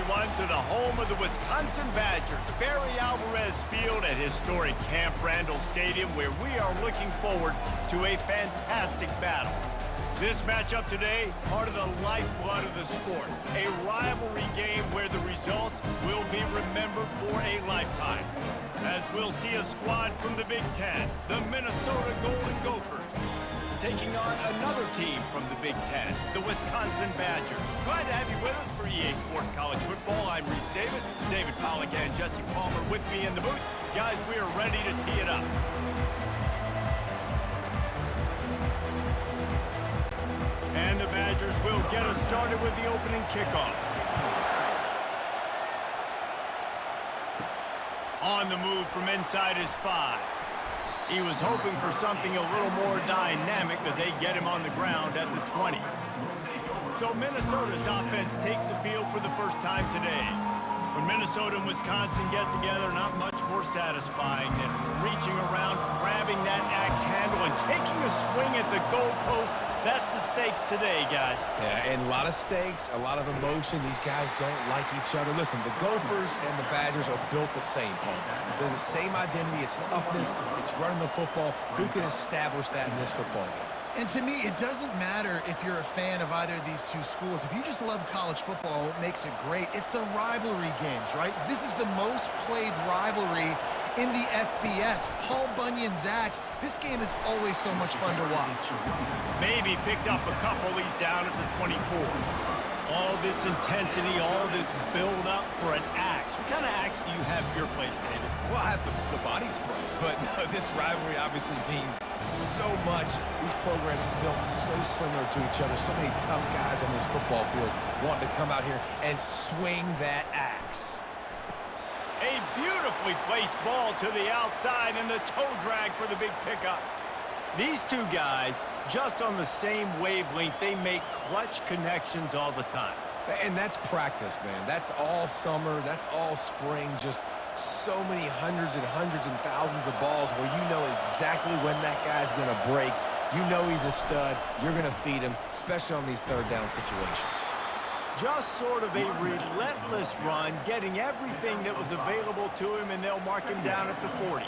everyone, to the home of the Wisconsin Badgers, Barry Alvarez Field at historic Camp Randall Stadium, where we are looking forward to a fantastic battle. This matchup today, part of the lifeblood of the sport, a rivalry game where the results will be remembered for a lifetime. As we'll see a squad from the Big Ten, the Minnesota Golden Gophers, taking on another team from the Big Ten, the Wisconsin Badgers. Glad to have you with us for EA Sports College Football. I'm Reese Davis, David Pollack and Jesse Palmer with me in the booth. Guys, we are ready to tee it up. And the Badgers will get us started with the opening kickoff. On the move from inside his 5. He was hoping for something a little more dynamic, but they get him on the ground at the 20. So Minnesota's offense takes the field for the first time today. When Minnesota and Wisconsin get together, not much more satisfying than reaching around, grabbing that axe handle, and taking a swing at the goalpost. That's the stakes today, guys. Yeah, and a lot of stakes, a lot of emotion. These guys don't like each other. Listen, the Gophers and the Badgers are built the same, Paul. They're the same identity. It's toughness. It's running the football. Who can establish that in this football game? And to me, it doesn't matter if you're a fan of either of these two schools. If you just love college football, what makes it great, it's the rivalry games, right? This is the most played rivalry in the FBS. Paul Bunyan's Zags, this game is always so much fun to watch. Maybe picked up a couple. He's down at the 24. All this intensity, all this build-up for an axe. What kind of axe do you have at your place, David? Well, I have the body spray, but no, this rivalry obviously means so much. These programs are built so similar to each other. So many tough guys on this football field wanting to come out here and swing that axe. A beautifully placed ball to the outside and the toe drag for the big pickup. These two guys, just on the same wavelength, they make clutch connections all the time. And that's practice, man. That's all summer. That's all spring. Just so many hundreds and thousands of balls where you know exactly when that guy's going to break. You know he's a stud. You're going to feed him, especially on these third down situations. Just sort of a relentless run, getting everything that was available to him, and they'll mark him down at the 40.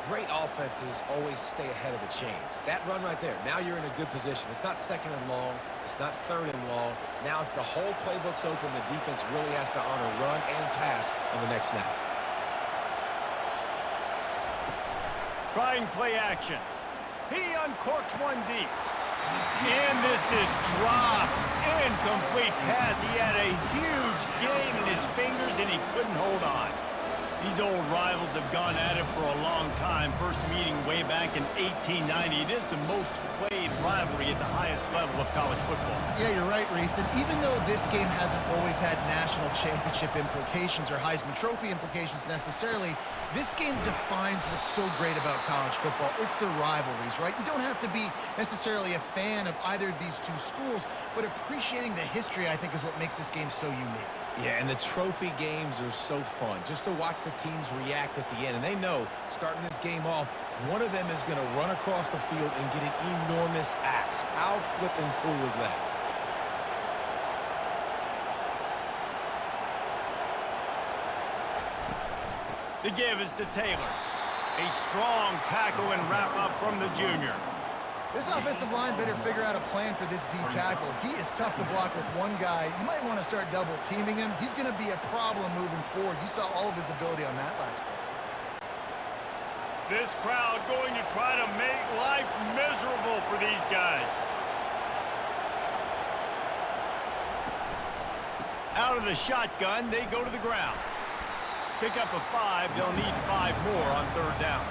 Great offenses always stay ahead of the chains. That run right there, now you're in a good position. It's not second and long. It's not third and long. Now it's the whole playbook's open. The defense really has to honor run and pass on the next snap. Trying play action. He uncorks one deep. And this is dropped. Incomplete pass. He had a huge gain in his fingers, and he couldn't hold on. These old rivals have gone at it for a long time. First meeting way back in 1890. It is the most played rivalry at the highest level of college football. Yeah, you're right, Reese. And even though this game hasn't always had national championship implications or Heisman Trophy implications necessarily, this game defines what's so great about college football. It's the rivalries, right? You don't have to be necessarily a fan of either of these two schools, but appreciating the history, I think, is what makes this game so unique. Yeah, and the trophy games are so fun, just to watch the teams react at the end. And they know, starting this game off, one of them is going to run across the field and get an enormous axe. How flippin' cool is that? The give is to Taylor. A strong tackle and wrap-up from the junior. This offensive line better figure out a plan for this D tackle. He is tough to block with one guy. You might want to start double-teaming him. He's going to be a problem moving forward. You saw all of his ability on that last play. This crowd going to try to make life miserable for these guys. Out of the shotgun, they go to the ground. Pick up a 5. They'll need 5 more on third down.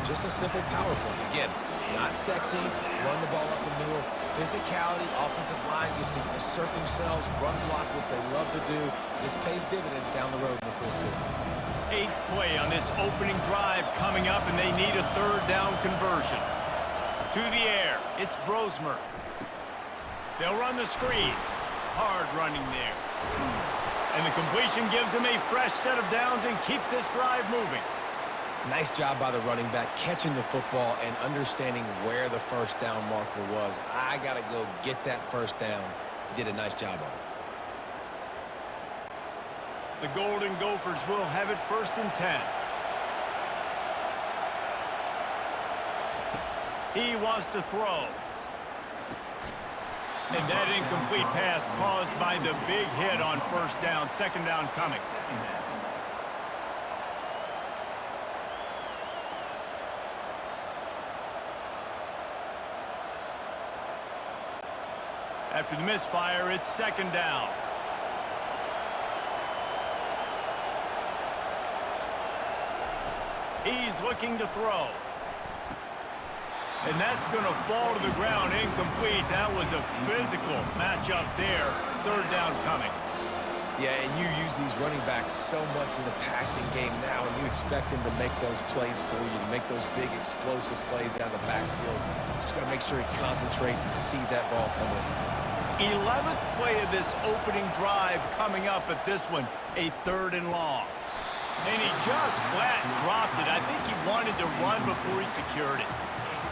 Just a simple power play. Again, not sexy, run the ball up the middle, physicality, offensive line gets to assert themselves, run block, which they love to do. This pays dividends down the road in the fourth quarter. 8th play on this opening drive coming up, and they need a third down conversion. To the air, it's Brosmer. They'll run the screen. Hard running there. And the completion gives them a fresh set of downs and keeps this drive moving. Nice job by the running back, catching the football and understanding where the first down marker was. I got to go get that first down. He did a nice job of it. The Golden Gophers will have it 1st and 10. He wants to throw. And that incomplete pass caused by the big hit on 1st down. 2nd down coming. After the misfire, it's 2nd down. He's looking to throw. And that's going to fall to the ground incomplete. That was a physical matchup there. 3rd down coming. Yeah, and you use these running backs so much in the passing game now, and you expect him to make those plays for you, to make those big explosive plays out of the backfield. Just got to make sure he concentrates and see that ball come in. 11th play of this opening drive coming up at this one, a 3rd and long. And he just flat dropped it. I think he wanted to run before he secured it.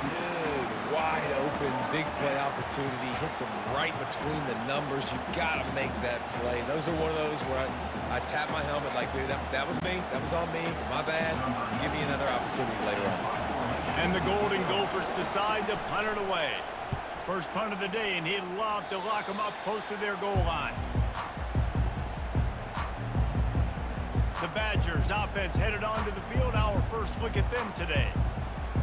Good, wide open, big play opportunity. Hits him right between the numbers. You got to make that play. Those are one of those where I tap my helmet like, dude, that was me. That was on me. My bad. Give me another opportunity later on. And the Golden Gophers decide to punt it away. First punt of the day, and he'd love to lock them up close to their goal line. The Badgers offense headed onto the field. Our first look at them today.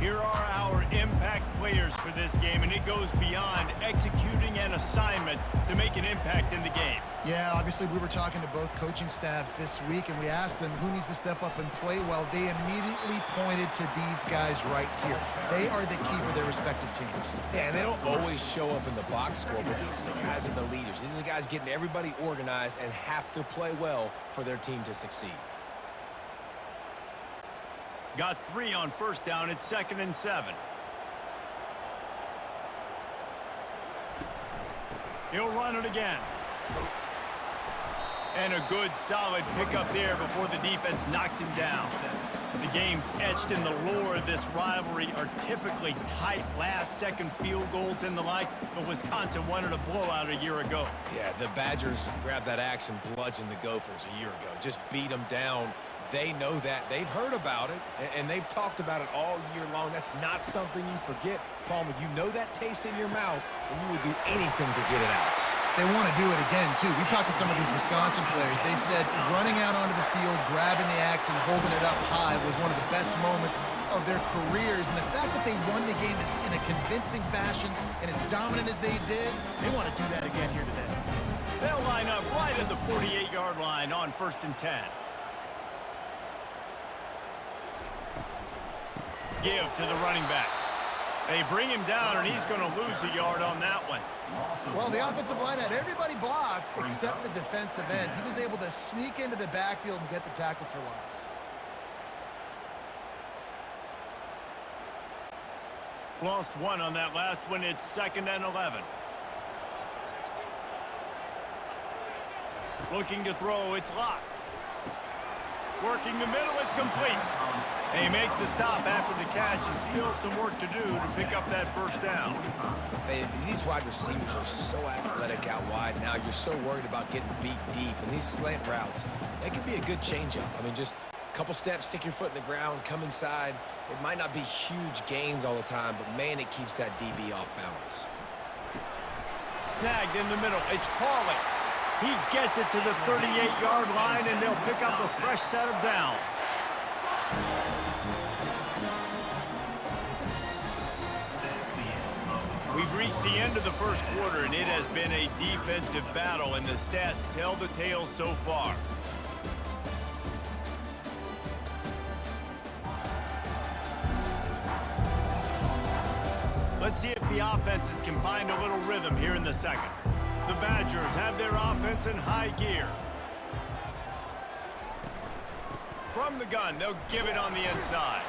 Here are our impact players for this game, and it goes beyond executing an assignment to make an impact in the game. Yeah, obviously we were talking to both coaching staffs this week, and we asked them who needs to step up and play well. They immediately pointed to these guys right here. They are the key for their respective teams. Yeah, and they don't always show up in the box score, but these are the guys that are the leaders. These are the guys getting everybody organized and have to play well for their team to succeed. Got 3 on 1st down. It's 2nd and 7. He'll run it again. And a good, solid pickup there before the defense knocks him down. The games etched in the lore of this rivalry are typically tight last-second field goals and the like, but Wisconsin wanted a blowout a year ago. Yeah, the Badgers grabbed that axe and bludgeoned the Gophers a year ago. Just beat them down. They know that. They've heard about it, and they've talked about it all year long. That's not something you forget. Palmer, you know that taste in your mouth, and you will do anything to get it out. They want to do it again, too. We talked to some of these Wisconsin players. They said running out onto the field, grabbing the axe, and holding it up high was one of the best moments of their careers. And the fact that they won the game in a convincing fashion and as dominant as they did, they want to do that again here today. They'll line up right at the 48-yard line on 1st and 10. Give to the running back. They bring him down, and he's going to lose a yard on that one. Well, the offensive line had everybody blocked except the defensive end. He was able to sneak into the backfield and get the tackle for loss. Lost 1 on that last one. It's 2nd and 11. Looking to throw. It's locked. Working the middle. It's complete. They make the stop after the catch, and still some work to do to pick up that 1st down. Man, these wide receivers are so athletic out wide now. You're so worried about getting beat deep. And these slant routes, they could be a good changeup. I mean, just a couple steps, stick your foot in the ground, come inside. It might not be huge gains all the time, but, man, it keeps that DB off balance. Snagged in the middle. It's Pauly. He gets it to the 38-yard line, and they'll pick up a fresh set of downs. We've reached the end of the first quarter, and it has been a defensive battle, and the stats tell the tale so far. Let's see if the offenses can find a little rhythm here in the second. The Badgers have their offense in high gear. From the gun, they'll give it on the inside.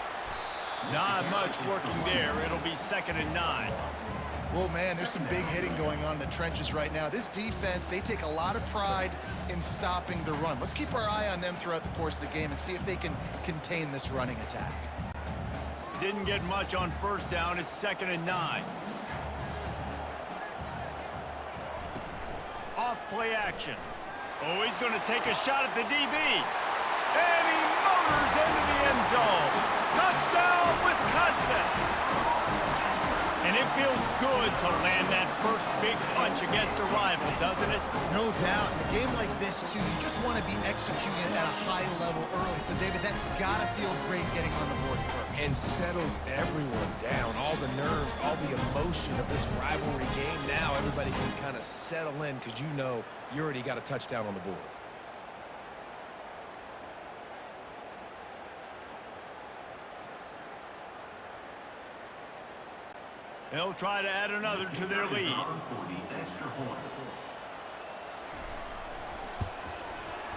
Not much working there. It'll be 2nd and 9. Well, man, there's some big hitting going on in the trenches right now. This defense, they take a lot of pride in stopping the run. Let's keep our eye on them throughout the course of the game and see if they can contain this running attack. Didn't get much on 1st down. It's 2nd and 9. Off play action. Oh, he's going to take a shot at the DB. And he motors into the end zone. Touchdown, Wisconsin. And it feels good to land that first big punch against a rival, doesn't it? No doubt. In a game like this, too, you just want to be executing it at a high level early. So, David, that's got to feel great getting on the board first. And settles everyone down. All the nerves, all the emotion of this rivalry game. Now everybody can kind of settle in because you know you already got a touchdown on the board. They'll try to add another to their lead.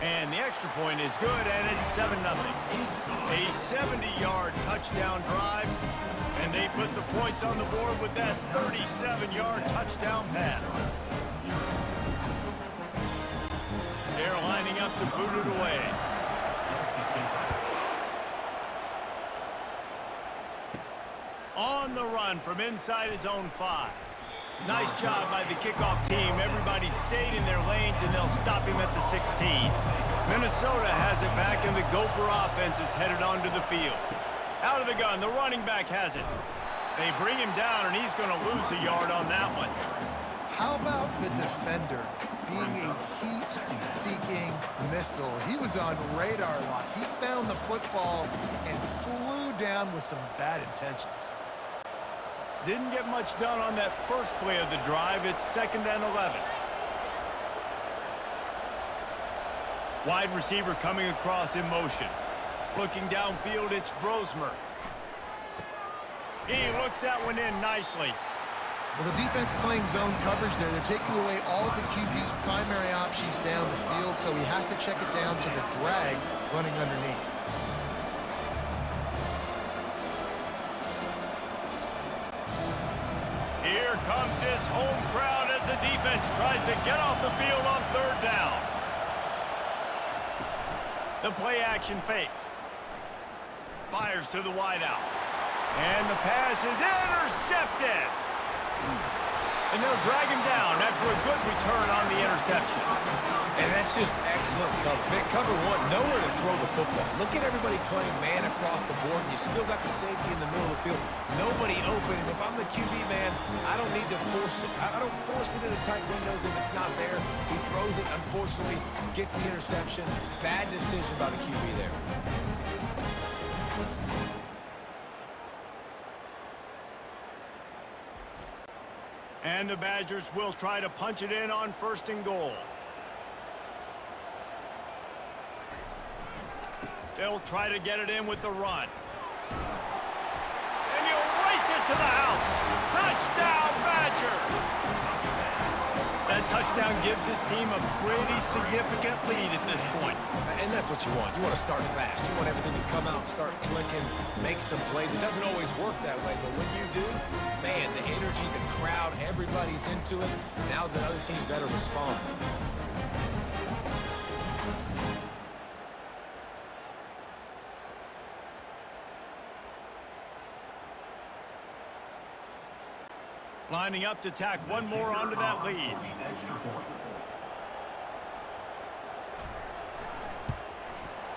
And the extra point is good, and it's 7-0. A 70-yard touchdown drive, and they put the points on the board with that 37-yard touchdown pass. They're lining up to boot it away. On the run from inside his own 5. Nice job by the kickoff team. Everybody stayed in their lanes, and they'll stop him at the 16. Minnesota has it back, and the Gopher offense is headed onto the field. Out of the gun, the running back has it. They bring him down, and he's going to lose a yard on that one. How about the defender being a heat-seeking missile? He was on radar lock. He found the football and flew down with some bad intentions. Didn't get much done on that first play of the drive. It's 2nd and 11. Wide receiver coming across in motion. Looking downfield, it's Brosmer. He looks that one in nicely. Well, the defense playing zone coverage there. They're taking away all of the QB's primary options down the field, so he has to check it down to the drag running underneath. Here comes this home crowd as the defense tries to get off the field on 3rd down. The play action fake. Fires to the wideout. And the pass is intercepted. And they'll drag him down after a good return on the interception. And that's just excellent cover. Man, cover 1, nowhere to throw the football. Look at everybody playing man across the board, and you still got the safety in the middle of the field. Nobody open, and if I'm the QB, man, I don't need to force it. I don't force it into tight windows if it's not there. He throws it, unfortunately, gets the interception. Bad decision by the QB there. And the Badgers will try to punch it in on 1st and goal. They'll try to get it in with the run. And he'll race it to the house. Touchdown, Badgers! That touchdown gives his team a pretty significant lead at this point. And that's what you want. You want to start fast. You want everything to come out, start clicking, make some plays. It doesn't always work that way, but when you do, man, the energy, the crowd, everybody's into it. Now the other team better respond. Lining up to tack one more onto that lead.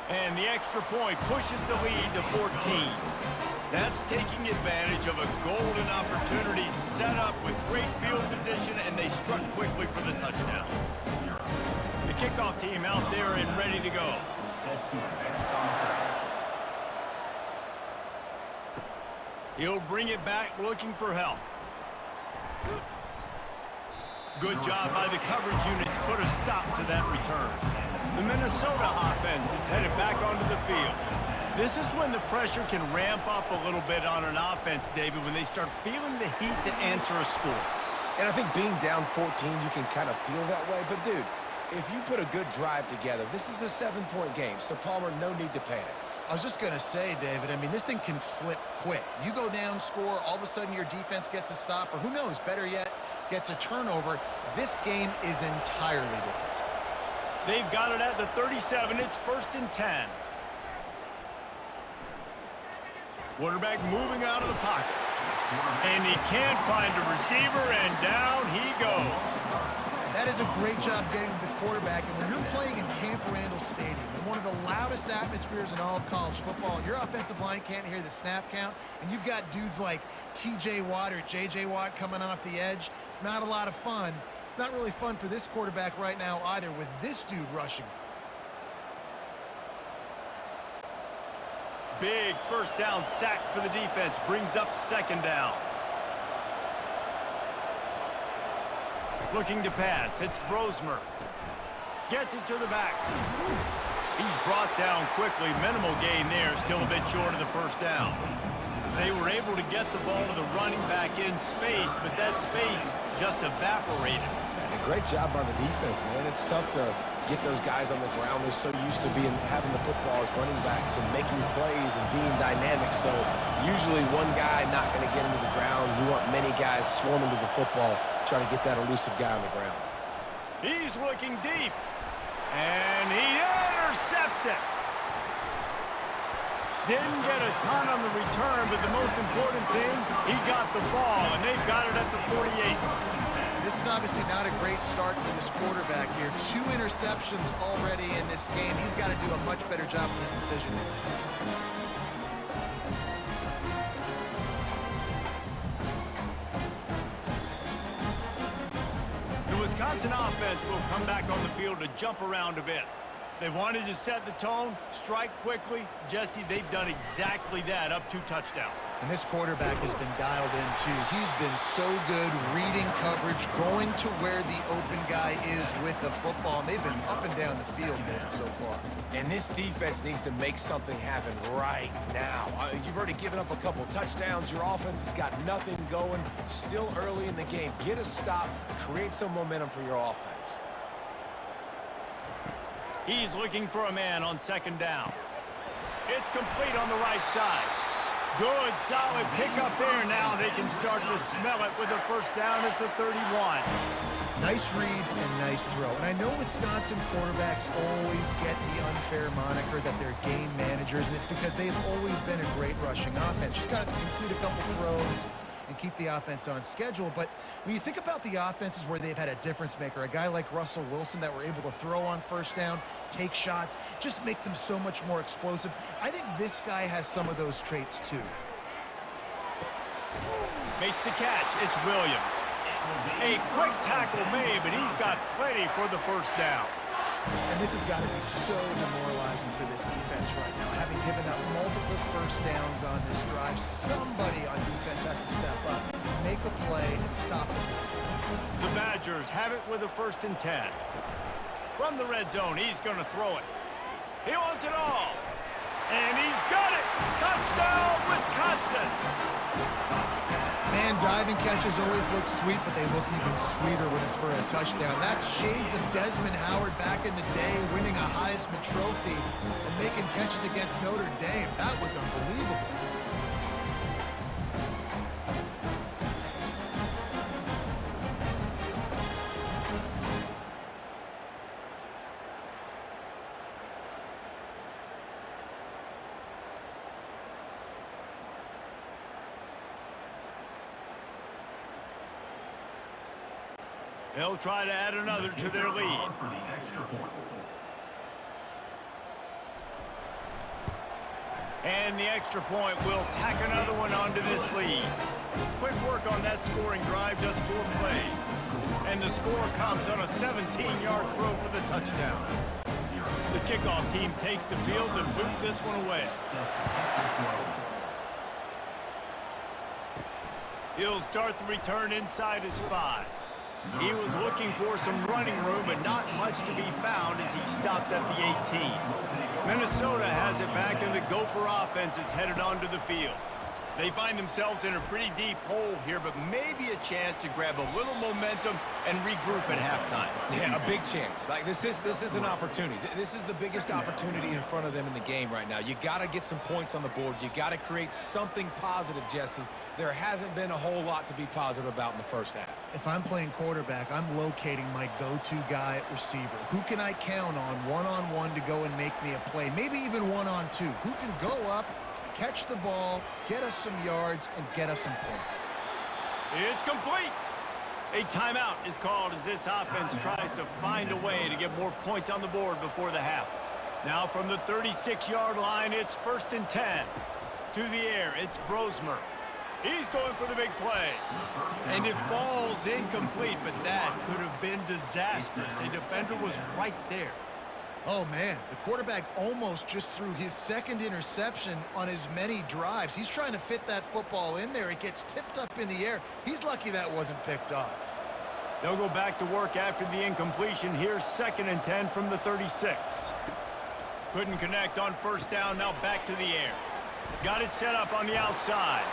And the extra point pushes the lead to 14. That's taking advantage of a golden opportunity set up with great field position, and they struck quickly for the touchdown. The kickoff team out there and ready to go. He'll bring it back looking for help. Good job by the coverage unit to put a stop to that return. The Minnesota offense is headed back onto the field. This is when the pressure can ramp up a little bit on an offense, David, when they start feeling the heat to answer a score. And I think being down 14, you can kind of feel that way. But, dude, if you put a good drive together, this is a 7-point game. So, Palmer, no need to panic. I was just going to say, David, I mean, this thing can flip quick. You go down, score, all of a sudden your defense gets a stop, or who knows, better yet, gets a turnover. This game is entirely different. They've got it at the 37. It's 1st and 10. Quarterback moving out of the pocket. And he can't find a receiver, and down he goes. That is a great job getting to the quarterback. And when you're playing in Camp Randall Stadium, in one of the loudest atmospheres in all of college football, and your offensive line can't hear the snap count, and you've got dudes like T.J. Watt or J.J. Watt coming off the edge, it's not a lot of fun. It's not really fun for this quarterback right now either with this dude rushing. Big first down sack for the defense. Brings up second down. Looking to pass. It's Brosmer. Gets it to the back. He's brought down quickly. Minimal gain there. Still a bit short of the first down. They were able to get the ball to the running back in space, but that space just evaporated. And a great job by the defense, man. It's tough to get those guys on the ground. They're so used to having the football as running backs and making plays and being dynamic. So usually one guy not going to get into the ground. You want many guys swarming to the football, trying to get that elusive guy on the ground. He's looking deep, and he intercepts it. Didn't get a ton on the return, but the most important thing, he got the ball, and they've got it at the 48. This is obviously not a great start for this quarterback here. 2 interceptions already in this game. He's got to do a much better job with his decision making. The Wisconsin offense will come back on the field to jump around a bit. They wanted to set the tone, strike quickly. Jesse, they've done exactly that, up 2 touchdowns. And this quarterback has been dialed in, too. He's been so good reading coverage, going to where the open guy is with the football. And they've been up and down the field, man, so far. And this defense needs to make something happen right now. You've already given up a couple touchdowns. Your offense has got nothing going. Still early in the game. Get a stop. Create some momentum for your offense. He's looking for a man on second down. It's complete on the right side. Good, solid pickup there. Now they can start to smell it with a first down at the 31. Nice read and nice throw. And I know Wisconsin quarterbacks always get the unfair moniker that they're game managers, and it's because they've always been a great rushing offense. Just got to complete a couple throws and keep the offense on schedule. But when you think about the offenses where they've had a difference maker, a guy like Russell Wilson that were able to throw on first down, take shots, just make them so much more explosive. I think this guy has some of those traits too. Makes the catch. It's Williams. A quick tackle made, but he's got plenty for the first down. And this has got to be so demoralizing for this defense right now. Having given up multiple first downs on this drive, somebody on defense has to step up, make a play, and stop it. The Badgers have it with a 1st and 10. From the red zone, he's going to throw it. He wants it all. And he's got it. Touchdown, Wisconsin. Man, diving catches always look sweet, but they look even sweeter when it's for a touchdown. That's shades of Desmond Howard back in the day, winning a Heisman Trophy and making catches against Notre Dame. That was unbelievable. They'll try to add another to their lead. And the extra point will tack another one onto this lead. Quick work on that scoring drive, just 4 plays. And the score comes on a 17-yard throw for the touchdown. The kickoff team takes the field to boot this one away. He'll start the return inside his 5. He was looking for some running room, but not much to be found as he stopped at the 18. Minnesota has it back, and the Gopher offense is headed onto the field. They find themselves in a pretty deep hole here, but maybe a chance to grab a little momentum and regroup at halftime. Yeah, a big chance. Like this is an opportunity. This is the biggest opportunity in front of them in the game right now. You got to get some points on the board. You got to create something positive, Jesse. There hasn't been a whole lot to be positive about in the first half. If I'm playing quarterback, I'm locating my go-to guy at receiver. Who can I count on one-on-one to go and make me a play? Maybe even one-on-two. Who can go up, catch the ball, get us some yards, and get us some points? It's complete. A timeout is called as this offense tries to find a way to get more points on the board before the half. Now from the 36-yard line, it's 1st and 10. To the air, it's Brosmer. He's going for the big play. And it falls incomplete, but that could have been disastrous. A defender was right there. Oh, man, the quarterback almost just threw his second interception on as many drives. He's trying to fit that football in there. It gets tipped up in the air. He's lucky that wasn't picked off. They'll go back to work after the incompletion. Here's 2nd and 10 from the 36. Couldn't connect on 1st down, now back to the air. Got it set up on the outside.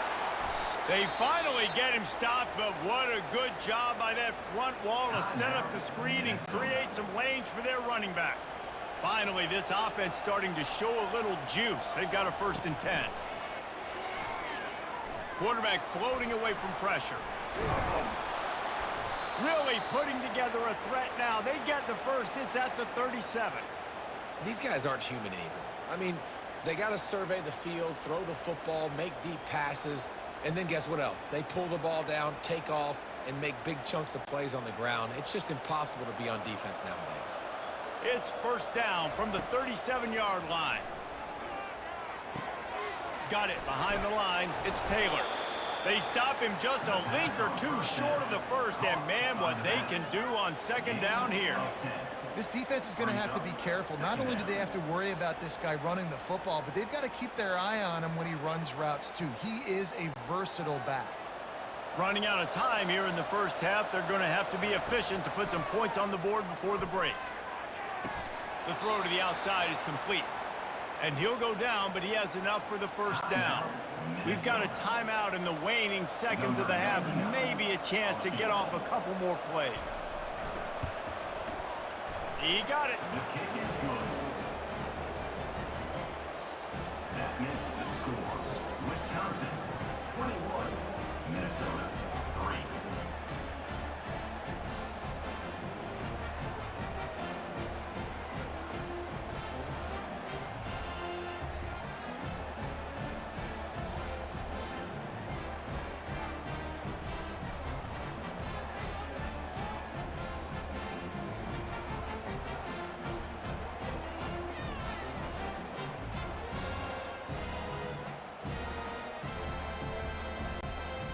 They finally get him stopped, but what a good job by that front wall to set up the screen and create some lanes for their running back. Finally, this offense starting to show a little juice. They've got a 1st and 10. Quarterback floating away from pressure. Really putting together a threat now. They get the first. It's at the 37. These guys aren't human anymore. I mean, they got to survey the field, throw the football, make deep passes, and then guess what else? They pull the ball down, take off, and make big chunks of plays on the ground. It's just impossible to be on defense nowadays. It's 1st down from the 37-yard line. Got it behind the line. It's Taylor. They stop him just a link or two short of the first, and man, what they can do on 2nd down here. This defense is going to have to be careful. Not only do they have to worry about this guy running the football, but they've got to keep their eye on him when he runs routes too. He is a versatile back. Running out of time here in the 1st half. They're going to have to be efficient to put some points on the board before the break. The throw to the outside is complete. And he'll go down, but he has enough for the 1st down. We've got a timeout in the waning seconds of the half. Maybe a chance to get off a couple more plays. He got it. The kick is good. That makes the score. Wisconsin 21, Minnesota 3.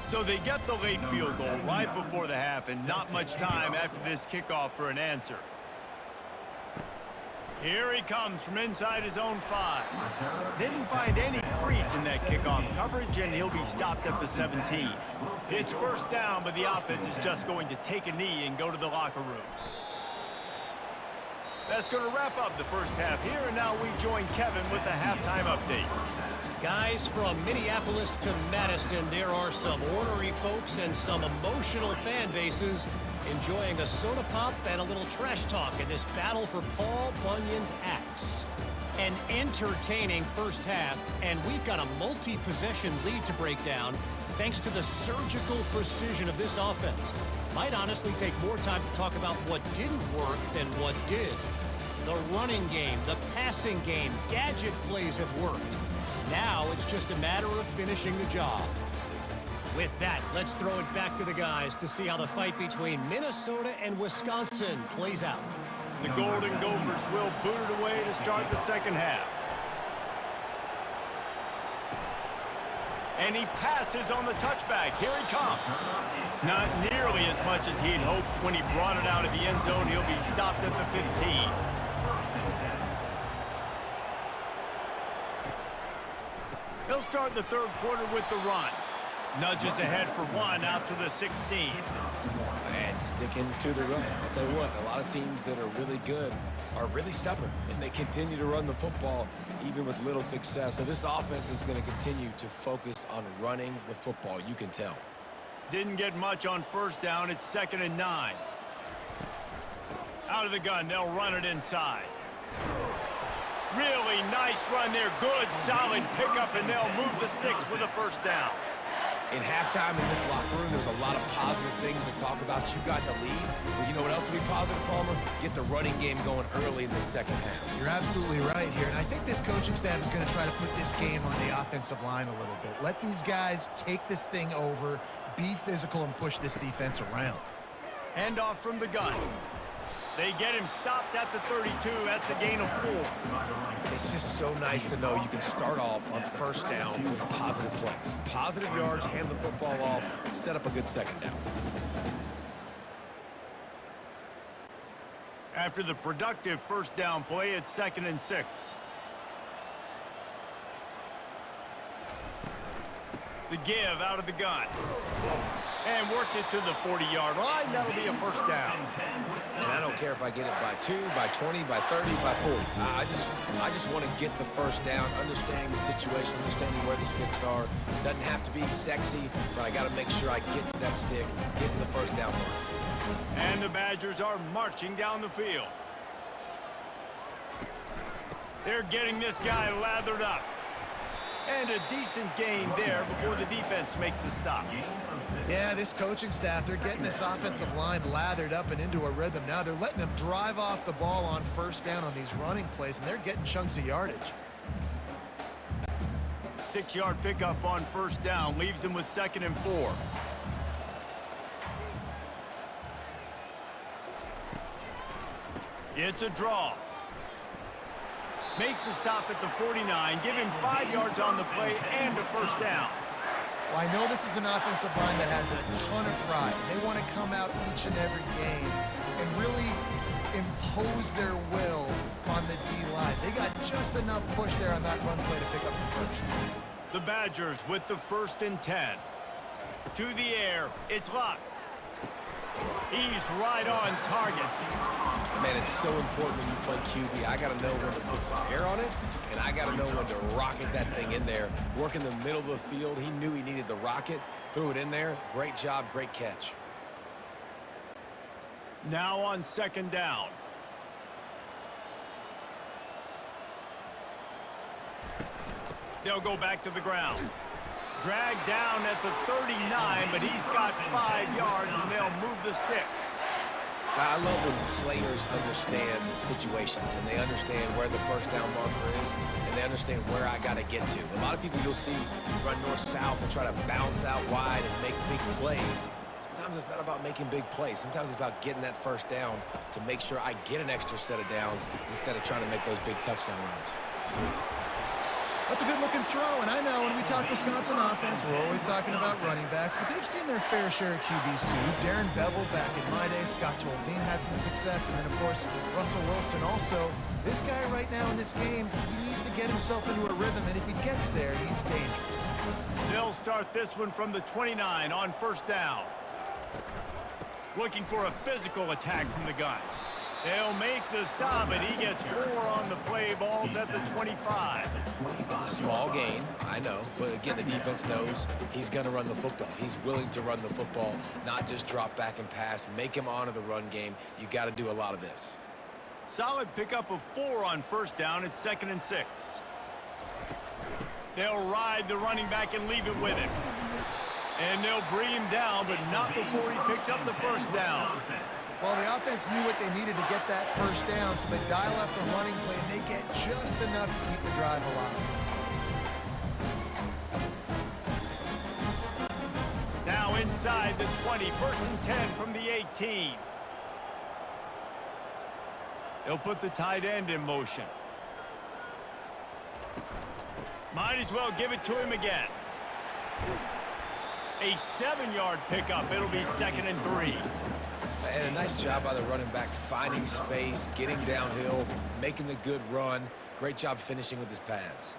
So they get the late field goal right before the half, and not much time after this kickoff for an answer. Here he comes from inside his own 5. Didn't find any crease in that kickoff coverage, and he'll be stopped at the 17. It's 1st down, but the offense is just going to take a knee and go to the locker room. That's going to wrap up the 1st half here, and now we join Kevin with the halftime update. Guys, from Minneapolis to Madison, there are some ornery folks and some emotional fan bases enjoying a soda pop and a little trash talk in this battle for Paul Bunyan's axe. An entertaining 1st half, and we've got a multi-possession lead to break down thanks to the surgical precision of this offense. Might honestly take more time to talk about what didn't work than what did. The running game, the passing game, gadget plays have worked. Now it's just a matter of finishing the job. With that, let's throw it back to the guys to see how the fight between Minnesota and Wisconsin plays out. The Golden Gophers will boot it away to start the 2nd half. And he passes on the touchback. Here he comes. Not nearly as much as he'd hoped when he brought it out of the end zone. He'll be stopped at the 15. They'll start the 3rd quarter with the run. Nudges ahead for 1 out to the 16. And sticking to the run. I'll tell you what, a lot of teams that are really good are really stubborn, and they continue to run the football even with little success. So this offense is going to continue to focus on running the football. You can tell. Didn't get much on 1st down. It's 2nd and 9. Out of the gun, they'll run it inside. Really nice run there. Good, solid pickup, and they'll move the sticks with a 1st down. In halftime in this locker room, there's a lot of positive things to talk about. You got the lead. Well, you know what else would be positive, Palmer? Get the running game going early in the 2nd half. You're absolutely right here, and I think this coaching staff is going to try to put this game on the offensive line a little bit. Let these guys take this thing over, be physical, and push this defense around. Handoff from the gun. They get him stopped at the 32. That's a gain of 4. It's just so nice to know you can start off on first down with positive plays. Positive yards, hand the football off, set up a good second down. After the productive first down play, it's 2nd and 6. The give out of the gun. And works it to the 40-yard line. That'll be a first down. And I don't care if I get it by 2, by 20, by 30, by 40. I just want to get the first down, understanding the situation, understanding where the sticks are. Doesn't have to be sexy, but I got to make sure I get to that stick, get to the first down mark. And the Badgers are marching down the field. They're getting this guy lathered up. And a decent gain there before the defense makes the stop. Yeah, this coaching staff, they're getting this offensive line lathered up and into a rhythm. Now they're letting them drive off the ball on first down on these running plays, and they're getting chunks of yardage. 6-yard pickup on first down leaves them with 2nd and 4. It's a draw. Makes the stop at the 49. Give him 5 yards on the play and a first down. Well, I know this is an offensive line that has a ton of pride. They want to come out each and every game and really impose their will on the D-line. They got just enough push there on that run play to pick up the first. The Badgers with the 1st and 10. To the air, it's Luck. He's right on target. Man, it's so important when you play QB. I got to know when to put some air on it, and I got to know when to rocket that thing in there. Work in the middle of the field. He knew he needed the rocket, threw it in there. Great job, great catch. Now on 2nd down. They'll go back to the ground. Dragged down at the 39, but he's got 5 yards, and they'll move the sticks. I love when players understand situations, and they understand where the first down marker is, and they understand where I got to get to. A lot of people you'll see run north-south and try to bounce out wide and make big plays. Sometimes it's not about making big plays. Sometimes it's about getting that first down to make sure I get an extra set of downs instead of trying to make those big touchdown runs. That's a good-looking throw, and I know when we talk Wisconsin offense, we're always talking about running backs, but they've seen their fair share of QBs too. Darren Bevel back in my day, Scott Tolzien had some success, and then, of course, Russell Wilson also. This guy right now in this game, he needs to get himself into a rhythm, and if he gets there, he's dangerous. They'll start this one from the 29 on first down. Looking for a physical attack from the gun. They'll make the stop, and he gets 4 on the play. Balls at the 25. Small gain, I know, but again, the defense knows he's going to run the football. He's willing to run the football, not just drop back and pass, make him honor the run game. You got to do a lot of this. Solid pickup of 4 on first down. It's 2nd and 6. They'll ride the running back and leave it with him. And they'll bring him down, but not before he picks up the first down. Well, the offense knew what they needed to get that first down, so they dial up the running play, and they get just enough to keep the drive alive. Now inside the 20, 1st and 10 from the 18. They'll put the tight end in motion. Might as well give it to him again. A 7-yard pickup. It'll be 2nd and 3. And a nice job by the running back, finding space, getting downhill, making the good run. Great job finishing with his pads.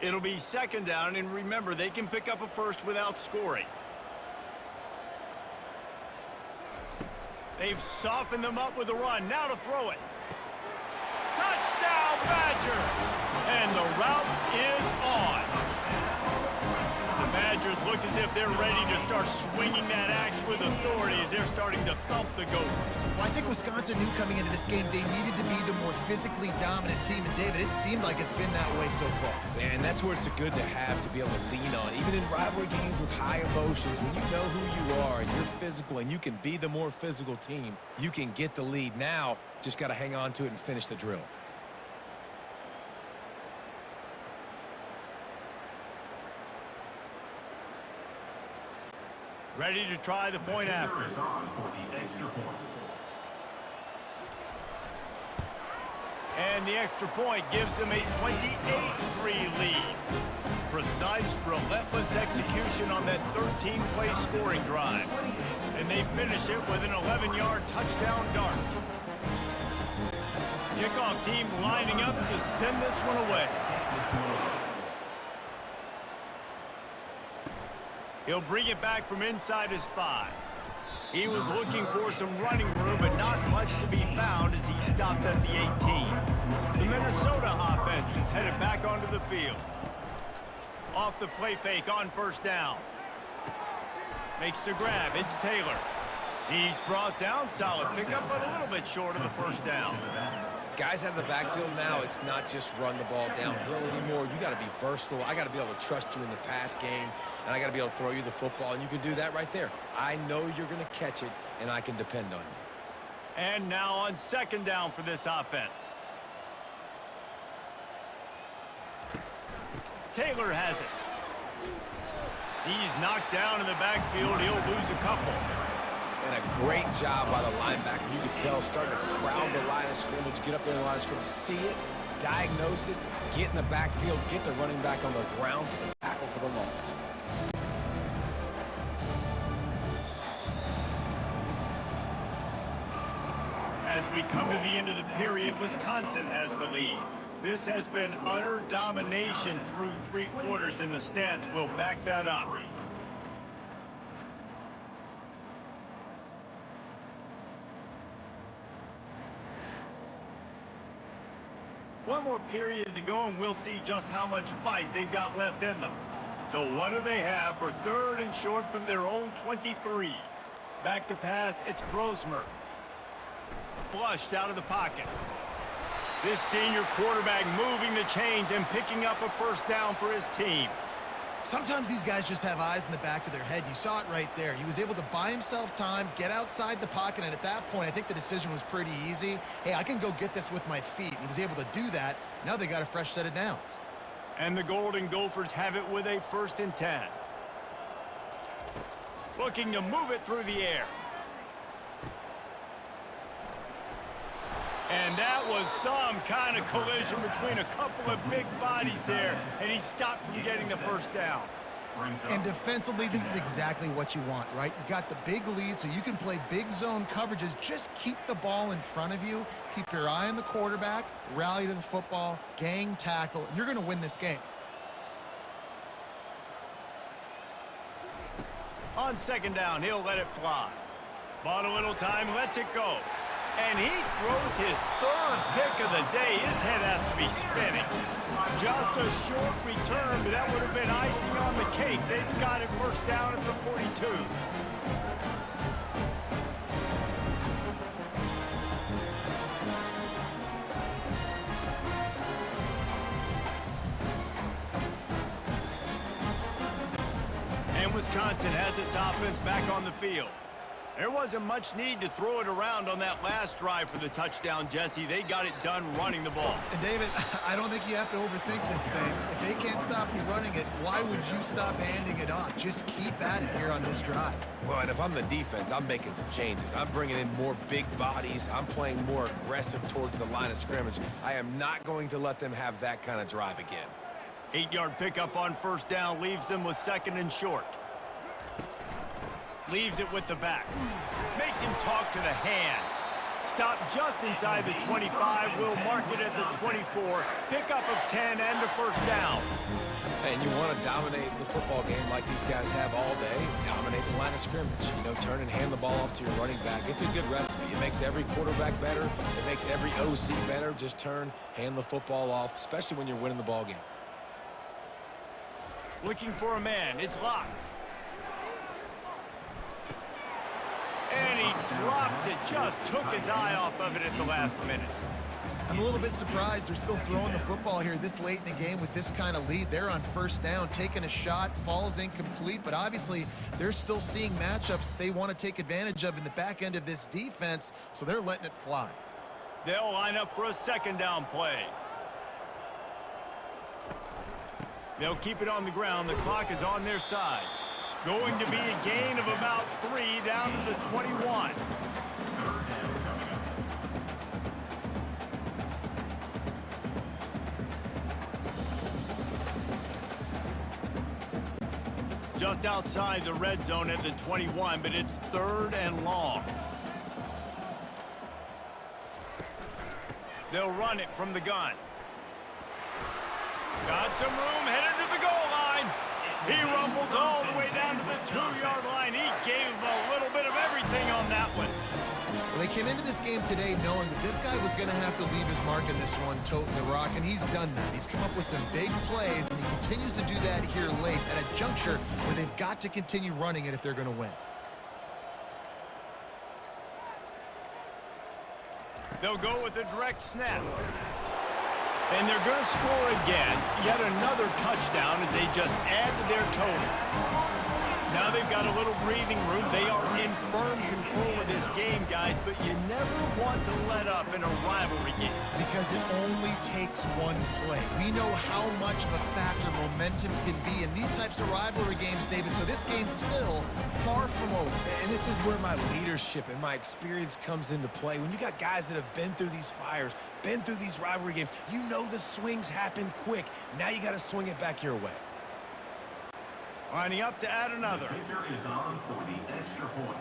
It'll be 2nd down, and remember, they can pick up a first without scoring. They've softened them up with a run. Now to throw it. Touchdown, Badger! And the route is on. The Badgers look as if they're ready to start swinging that axe with authority as they're starting to thump the Gophers. Well, I think Wisconsin knew coming into this game they needed to be the more physically dominant team. And, David, it seemed like it's been that way so far. And that's where it's good to have to be able to lean on. Even in rivalry games with high emotions, when you know who you are and you're physical and you can be the more physical team, you can get the lead. Now, just got to hang on to it and finish the drill. Ready to try the point after. Is on for the extra point. And the extra point gives them a 28-3 lead. Precise, relentless execution on that 13-play scoring drive. And they finish it with an 11-yard touchdown dart. Kickoff team lining up to send this one away. He'll bring it back from inside his 5. He was looking for some running room, but not much to be found as he stopped at the 18. The Minnesota offense is headed back onto the field. Off the play fake on first down. Makes the grab. It's Taylor. He's brought down. Solid pickup, but a little bit short of the first down. Guys out of the backfield now, it's not just run the ball downhill anymore. You got to be versatile. I got to be able to trust you in the pass game, and I got to be able to throw you the football, and you can do that right there. I know you're going to catch it, and I can depend on you. And now on second down for this offense. Taylor has it. He's knocked down in the backfield. He'll lose a couple. And a great job by the linebacker. You could tell, starting to crowd the line of scrimmage, get up there in the line of scrimmage, see it, diagnose it, get in the backfield, get the running back on the ground for the tackle for the loss. As we come to the end of the period, Wisconsin has the lead. This has been utter domination through 3 quarters, and the stats will back that up. One more period to go, and we'll see just how much fight they've got left in them. So what do they have for 3rd and short from their own 23? Back to pass, it's Brosmer. Flushed out of the pocket. This senior quarterback moving the chains and picking up a first down for his team. Sometimes these guys just have eyes in the back of their head. You saw it right there. He was able to buy himself time, get outside the pocket, and at that point, I think the decision was pretty easy. Hey, I can go get this with my feet. He was able to do that. Now they got a fresh set of downs. And the Golden Gophers have it with a 1st and 10. Looking to move it through the air. And that was some kind of collision between a couple of big bodies there, and he stopped from getting the first down. And defensively, this is exactly what you want, right? You got the big lead, so you can play big zone coverages. Just keep the ball in front of you. Keep your eye on the quarterback, rally to the football, gang tackle, and you're going to win this game. On second down, he'll let it fly. Bought a little time, lets it go. And he throws his 3rd pick of the day. His head has to be spinning. Just a short return, but that would have been icing on the cake. They've got it first down at the 42. And Wisconsin has its offense back on the field. There wasn't much need to throw it around on that last drive for the touchdown, Jesse. They got it done running the ball. And David, I don't think you have to overthink this thing. If they can't stop you running it, why would you stop handing it off? Just keep at it here on this drive. Well, and if I'm the defense, I'm making some changes. I'm bringing in more big bodies. I'm playing more aggressive towards the line of scrimmage. I am not going to let them have that kind of drive again. 8-yard pickup on first down leaves them with 2nd and short. Leaves it with the back. Makes him talk to the hand. Stop just inside the 25. Will mark it at the 24. Pickup of 10 and a first down. And you want to dominate the football game like these guys have all day. Dominate the line of scrimmage. You know, turn and hand the ball off to your running back. It's a good recipe. It makes every quarterback better. It makes every OC better. Just turn, hand the football off, especially when you're winning the ball game. Looking for a man. It's locked. And he drops it. Just took his eye off of it at the last minute. I'm a little bit surprised they're still throwing the football here this late in the game with this kind of lead. They're on first down, taking a shot, falls incomplete, but obviously they're still seeing matchups that they want to take advantage of in the back end of this defense, so they're letting it fly. They'll line up for a second down play. They'll keep it on the ground. The clock is on their side. Going to be a gain of about 3 down to the 21. Just outside the red zone at the 21, but it's 3rd and long. They'll run it from the gun. Got some room, headed to the goal line. He rumbles all the way down to the 2-yard line. He gave him a little bit of everything on that one. Well, they came into this game today knowing that this guy was going to have to leave his mark in this one, toting the rock, and he's done that. He's come up with some big plays, and he continues to do that here late at a juncture where they've got to continue running it if they're going to win. They'll go with a direct snap. And they're going to score again. Yet another touchdown as they just add to their total. Now they've got a little breathing room. They are in firm control of this game, guys, but you never want to let up in a rivalry game. Because it only takes one play. We know how much of a factor momentum can be in these types of rivalry games, David, so this game's still far from over. And this is where my leadership and my experience comes into play. When you got guys that have been through these fires, been through these rivalry games, you know the swings happen quick. Now you got to swing it back your way. Lining up to add another. The kicker is on for the extra point.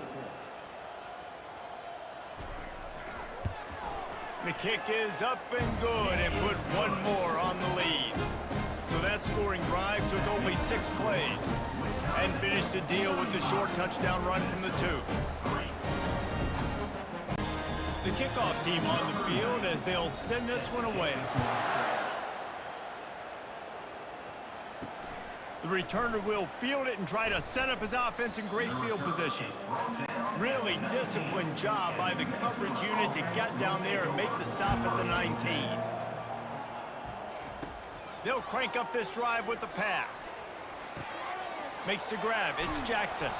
The kick is up and good and put one more on the lead. So that scoring drive took only 6 plays and finished the deal with the short touchdown run from the 2. The kickoff team on the field as they'll send this one away. The returner will field it and try to set up his offense in great field position. Really disciplined job by the coverage unit to get down there and make the stop at the 19. They'll crank up this drive with the pass. Makes the grab. It's Jackson.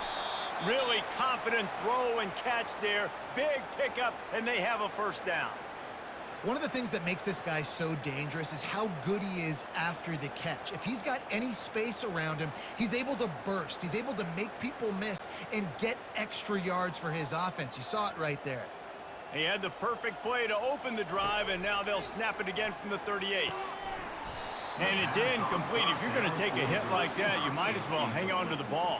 Really confident throw and catch there. Big pickup, and they have a first down. One of the things that makes this guy so dangerous is how good he is after the catch. If he's got any space around him, he's able to burst. He's able to make people miss and get extra yards for his offense. You saw it right there. He had the perfect play to open the drive, and now they'll snap it again from the 38. And it's incomplete. If you're going to take a hit like that, you might as well hang on to the ball.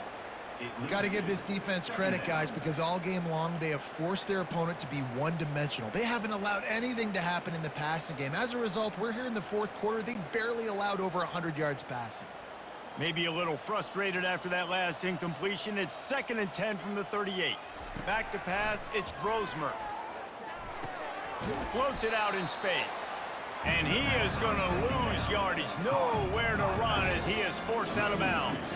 Got to give this defense credit, guys, because all game long they have forced their opponent to be one-dimensional. They haven't allowed anything to happen in the passing game. As a result, we're here in the 4th quarter. They barely allowed over 100 yards passing. Maybe a little frustrated after that last incompletion. It's 2nd and 10 from the 38. Back to pass, it's Brosmer. Floats it out in space. And he is going to lose yardage. Nowhere to run as he is forced out of bounds.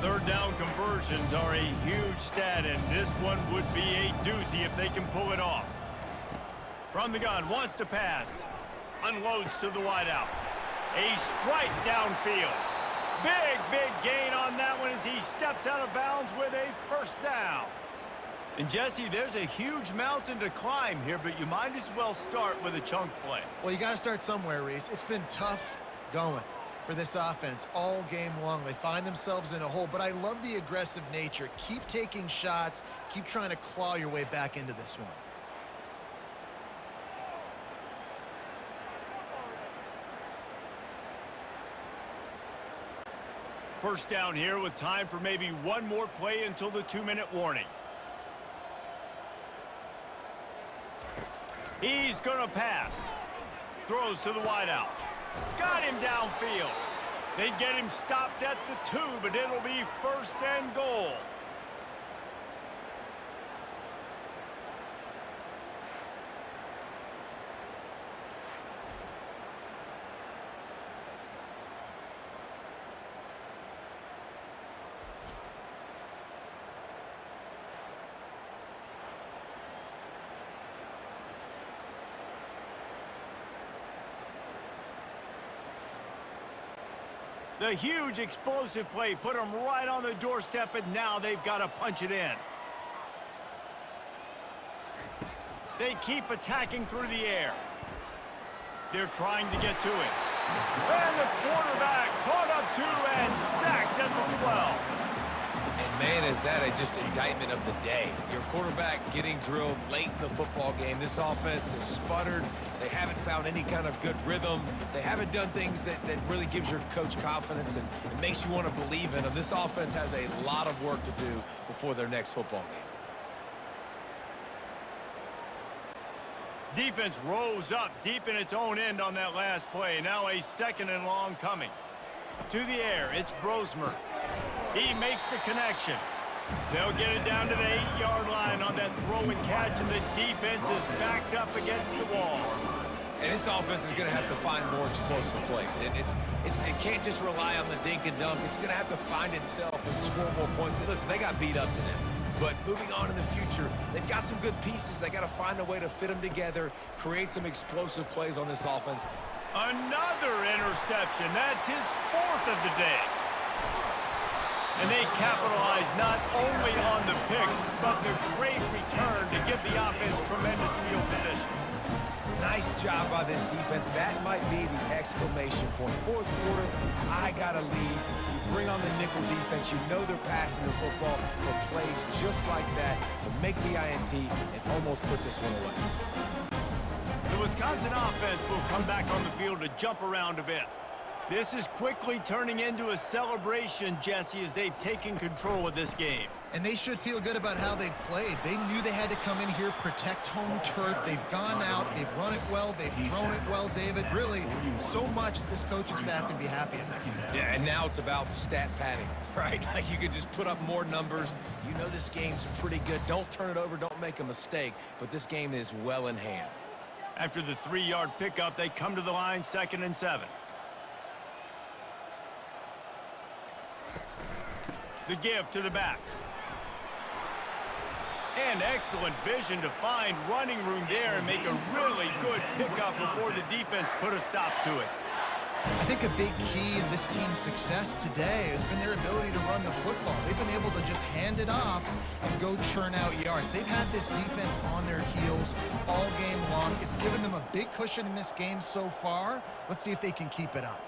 Third down conversions are a huge stat, and this one would be a doozy if they can pull it off. From the gun, wants to pass. Unloads to the wideout. A strike downfield. Big gain on that one as he steps out of bounds with a first down. And Jesse, there's a huge mountain to climb here, but you might as well start with a chunk play. Well, you got to start somewhere, Reese. It's been tough going for this offense all game long. They find themselves in a hole, but I love the aggressive nature. Keep taking shots. Keep trying to claw your way back into this one. First down here with time for maybe one more play until the 2-minute warning. He's going to pass. Throws to the wideout. Got him downfield. They get him stopped at the 2, but it'll be 1st and goal. The huge explosive play put them right on the doorstep, and now they've got to punch it in. They keep attacking through the air. They're trying to get to it. And the quarterback caught up to and sacked at the 12. And man, is that just indictment of the day. Your quarterback getting drilled late in the football game. This offense has sputtered. They haven't found any kind of good rhythm. They haven't done things that really gives your coach confidence and it makes you want to believe in them. This offense has a lot of work to do before their next football game. Defense rose up deep in its own end on that last play. Now a 2nd and long coming. To the air, it's Brosmer. He makes the connection. They'll get it down to the 8-yard line on that throw and catch, and the defense is backed up against the wall. And this offense is going to have to find more explosive plays. And it can't just rely on the dink and dunk. It's going to have to find itself and score more points. Listen, they got beat up today. But moving on in the future, they've got some good pieces. They got to find a way to fit them together, create some explosive plays on this offense. Another interception. That's his 4th of the day. And they capitalize not only on the pick, but the great return to give the offense tremendous field position. Nice job by this defense. That might be the exclamation point. 4th quarter, I got a lead. You bring on the nickel defense. You know they're passing the football for plays just like that to make the INT and almost put this one away. The Wisconsin offense will come back on the field to jump around a bit. This is quickly turning into a celebration, Jesse, as they've taken control of this game. And they should feel good about how they've played. They knew they had to come in here, protect home turf. They've gone out, they've run it well, they've thrown it well, David. Really, so much this coaching staff can be happy about. Yeah, and now it's about stat padding, right? Like you can just put up more numbers. You know this game's pretty good. Don't turn it over, don't make a mistake. But this game is well in hand. After the 3-yard pickup, they come to the line, 2nd and 7. The give to the back. And excellent vision to find running room there and make a really good pickup before the defense put a stop to it. I think a big key in this team's success today has been their ability to run the football. They've been able to just hand it off and go churn out yards. They've had this defense on their heels all game long. It's given them a big cushion in this game so far. Let's see if they can keep it up.